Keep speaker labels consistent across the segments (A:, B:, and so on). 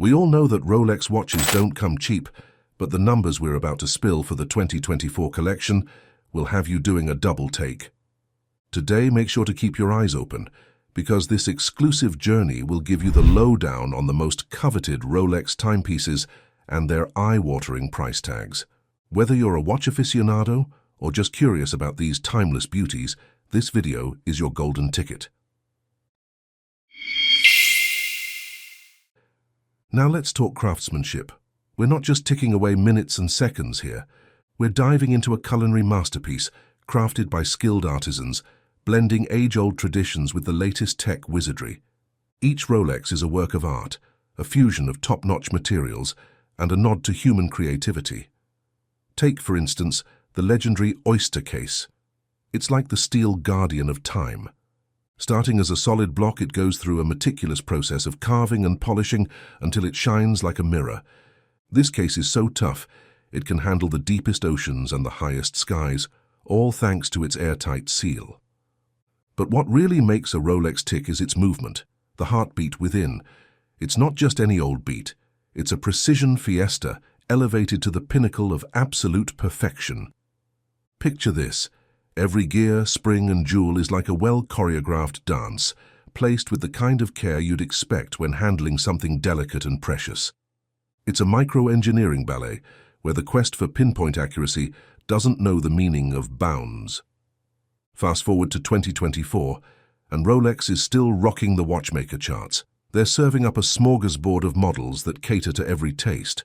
A: We all know that Rolex watches don't come cheap, but the numbers we're about to spill for the 2024 collection will have you doing a double take. Today, make sure to keep your eyes open, because this exclusive journey will give you the lowdown on the most coveted Rolex timepieces and their eye-watering price tags. Whether you're a watch aficionado or just curious about these timeless beauties, this video is your golden ticket. Now let's talk craftsmanship. We're not just ticking away minutes and seconds here. We're diving into a culinary masterpiece crafted by skilled artisans, blending age-old traditions with the latest tech wizardry. Each Rolex is a work of art, a fusion of top-notch materials, and a nod to human creativity. Take, for instance, the legendary Oyster case. It's like the steel guardian of time. Starting as a solid block, it goes through a meticulous process of carving and polishing until it shines like a mirror. This case is so tough, it can handle the deepest oceans and the highest skies, all thanks to its airtight seal. But what really makes a Rolex tick is its movement, the heartbeat within. It's not just any old beat. It's a precision fiesta elevated to the pinnacle of absolute perfection. Picture this. Every gear, spring and jewel is like a well-choreographed dance, placed with the kind of care you'd expect when handling something delicate and precious. It's a micro-engineering ballet, where the quest for pinpoint accuracy doesn't know the meaning of bounds. Fast forward to 2024, and Rolex is still rocking the watchmaker charts. They're serving up a smorgasbord of models that cater to every taste.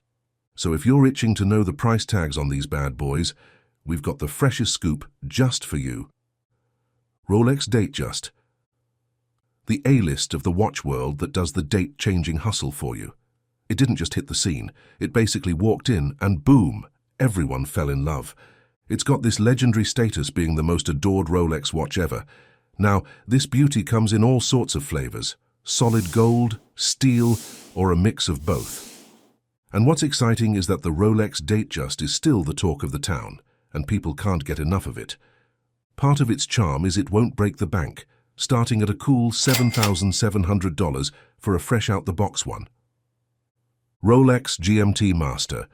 A: So if you're itching to know the price tags on these bad boys, we've got the freshest scoop just for you. Rolex Datejust, the A-list of the watch world that does the date-changing hustle for you. It didn't just hit the scene, it basically walked in and boom, everyone fell in love. It's got this legendary status being the most adored Rolex watch ever. Now, this beauty comes in all sorts of flavors, solid gold, steel, or a mix of both. And what's exciting is that the Rolex Datejust is still the talk of the town, and people can't get enough of it. Part of its charm is it won't break the bank, starting at a cool $7,700 for a fresh-out-the-box one. Rolex GMT Master.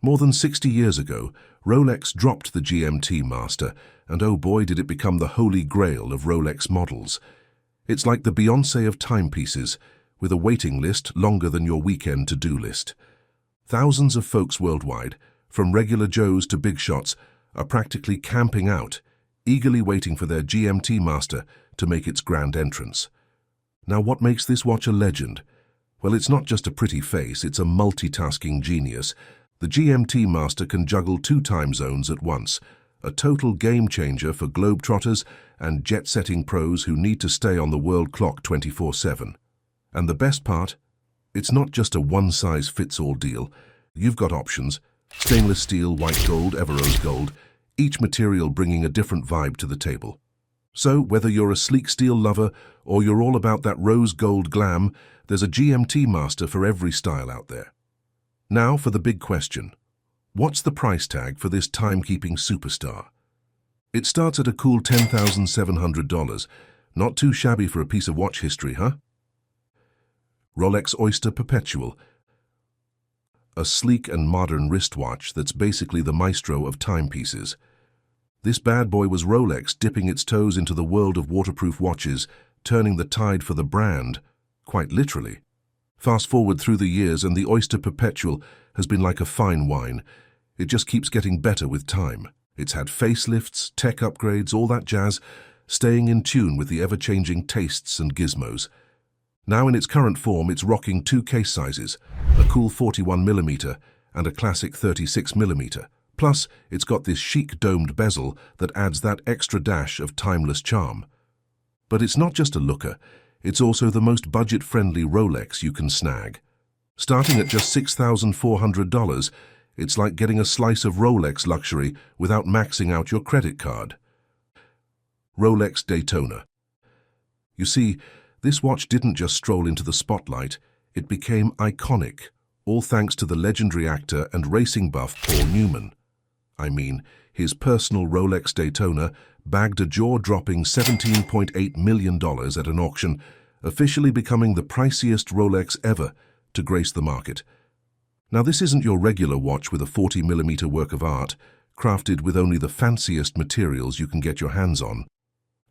A: More than 60 years ago, Rolex dropped the GMT Master, and oh boy did it become the holy grail of Rolex models. It's like the Beyoncé of timepieces, with a waiting list longer than your weekend to-do list. Thousands of folks worldwide, from regular Joes to big shots, are practically camping out, eagerly waiting for their GMT Master to make its grand entrance. Now, what makes this watch a legend? Well, it's not just a pretty face, it's a multitasking genius. The GMT Master can juggle 2 time zones at once, a total game-changer for globetrotters and jet-setting pros who need to stay on the world clock 24/7. And the best part? It's not just a one-size-fits-all deal. You've got options. Stainless steel, white gold, ever-rose gold, each material bringing a different vibe to the table. So, whether you're a sleek steel lover or you're all about that rose gold glam, there's a GMT Master for every style out there. Now for the big question. What's the price tag for this timekeeping superstar? It starts at a cool $10,700. Not too shabby for a piece of watch history, huh? Rolex Oyster Perpetual. A sleek and modern wristwatch that's basically the maestro of timepieces. This bad boy was Rolex dipping its toes into the world of waterproof watches, turning the tide for the brand, quite literally. Fast forward through the years and the Oyster Perpetual has been like a fine wine. It just keeps getting better with time. It's had facelifts, tech upgrades, all that jazz, staying in tune with the ever-changing tastes and gizmos. Now in its current form, it's rocking 2 case sizes, a cool 41mm and a classic 36mm. Plus, it's got this chic domed bezel that adds that extra dash of timeless charm. But it's not just a looker, it's also the most budget-friendly Rolex you can snag. Starting at just $6,400, it's like getting a slice of Rolex luxury without maxing out your credit card. Rolex Daytona. You see, this watch didn't just stroll into the spotlight, it became iconic, all thanks to the legendary actor and racing buff Paul Newman. I mean, his personal Rolex Daytona bagged a jaw-dropping $17.8 million at an auction, officially becoming the priciest Rolex ever to grace the market. Now, this isn't your regular watch with a 40mm work of art, crafted with only the fanciest materials you can get your hands on.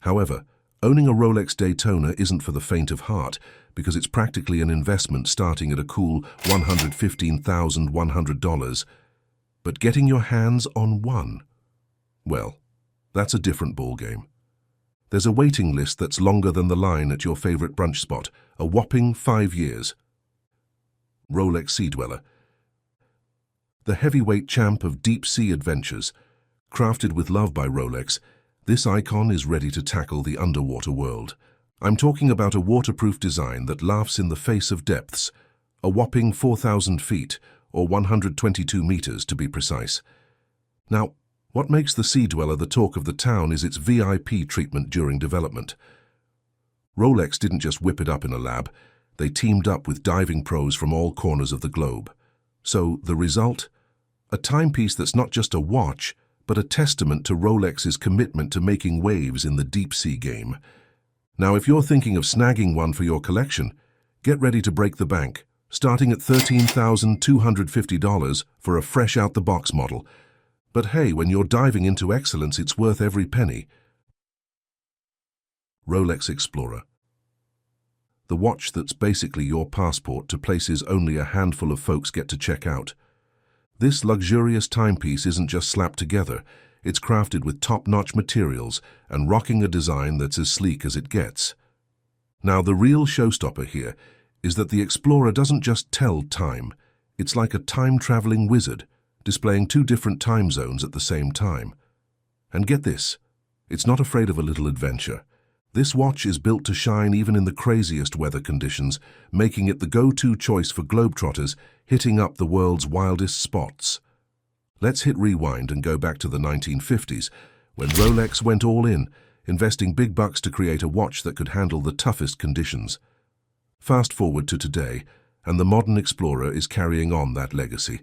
A: However, owning a Rolex Daytona isn't for the faint of heart, because it's practically an investment starting at a cool $115,100. But getting your hands on one, well, that's a different ballgame. There's a waiting list that's longer than the line at your favorite brunch spot, a whopping 5 years. Rolex Sea Dweller. The heavyweight champ of deep-sea adventures, crafted with love by Rolex, this icon is ready to tackle the underwater world. I'm talking about a waterproof design that laughs in the face of depths, a whopping 4,000 feet, or 122 meters to be precise. Now, what makes the Sea Dweller the talk of the town is its VIP treatment during development. Rolex didn't just whip it up in a lab, they teamed up with diving pros from all corners of the globe. So, the result? A timepiece that's not just a watch, but a testament to Rolex's commitment to making waves in the deep-sea game. Now, if you're thinking of snagging one for your collection, get ready to break the bank, starting at $13,250 for a fresh-out-the-box model. But hey, when you're diving into excellence, it's worth every penny. Rolex Explorer. The watch that's basically your passport to places only a handful of folks get to check out. This luxurious timepiece isn't just slapped together, it's crafted with top-notch materials and rocking a design that's as sleek as it gets. Now, the real showstopper here is that the Explorer doesn't just tell time, it's like a time-traveling wizard, displaying 2 different time zones at the same time. And get this, it's not afraid of a little adventure. This watch is built to shine even in the craziest weather conditions, making it the go-to choice for globetrotters hitting up the world's wildest spots. Let's hit rewind and go back to the 1950s, when Rolex went all in, investing big bucks to create a watch that could handle the toughest conditions. Fast forward to today, and the modern Explorer is carrying on that legacy.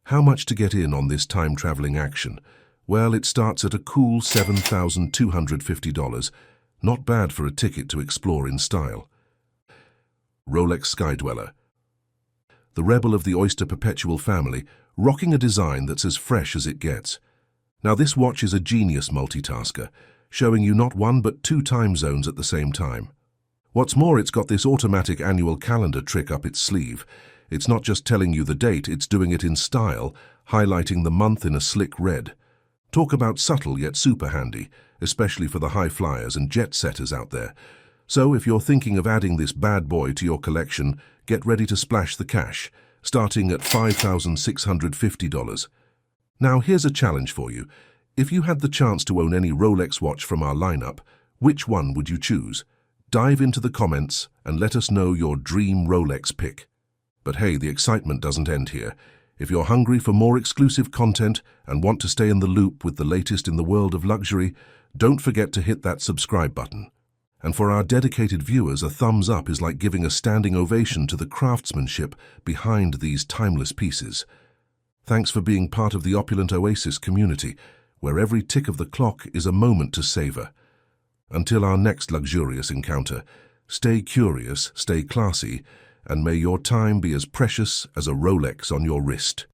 A: How much to get in on this time-traveling action? Well, it starts at a cool $7,250, not bad for a ticket to explore in style. Rolex Sky Dweller. The rebel of the Oyster Perpetual family, rocking a design that's as fresh as it gets. Now, this watch is a genius multitasker, showing you not 1 but 2 time zones at the same time. What's more, it's got this automatic annual calendar trick up its sleeve. It's not just telling you the date, it's doing it in style, highlighting the month in a slick red. Talk about subtle yet super handy, especially for the high flyers and jet setters out there. So if you're thinking of adding this bad boy to your collection, get ready to splash the cash, starting at $5,650. Now, here's a challenge for you. If you had the chance to own any Rolex watch from our lineup, which one would you choose? Dive into the comments and let us know your dream Rolex pick. But hey, the excitement doesn't end here. If you're hungry for more exclusive content and want to stay in the loop with the latest in the world of luxury, don't forget to hit that subscribe button. And for our dedicated viewers, a thumbs up is like giving a standing ovation to the craftsmanship behind these timeless pieces. Thanks for being part of the Opulent Oasis community, where every tick of the clock is a moment to savor. Until our next luxurious encounter, stay curious, stay classy, and may your time be as precious as a Rolex on your wrist.